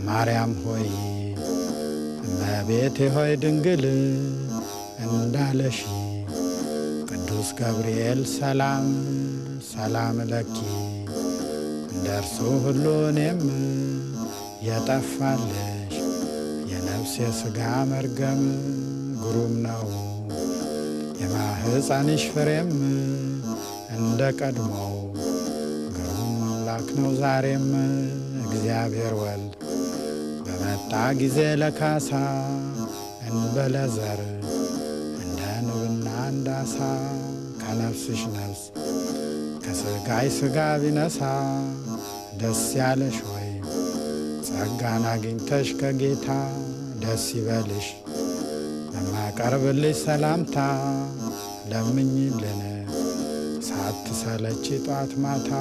ማርያም ሆይ እመቤቴ ሆይ ድንግል እንዳለሽ ቅዱስ ገብርኤል ሰላም ሰላም ለኪ እንደርሱ ሁሉ እኔም የጠፋልሽ የነፍስ የሥጋ መርገም ግሩም ነው የማህፀንሽ ፍሬም እንደ ቀድሞው ግሩም አምላክ ነው ዛሬም እግዚአብሔር ወልድ በመጣ ጊዜ ለካሳ እንበለ ዘር እንደ ንብና እንዳሳ ከነፍስሽ ነፍስ ከሥጋይ ሥጋ ቢነሳ ደስ ያለሽ ሆይ ጸጋን አግኝተሽ ከጌታ ደስ ይበልሽ በማቀርብልሽ ሰላምታ ለምኝልን ሳትሰለቺ ጧት ማታ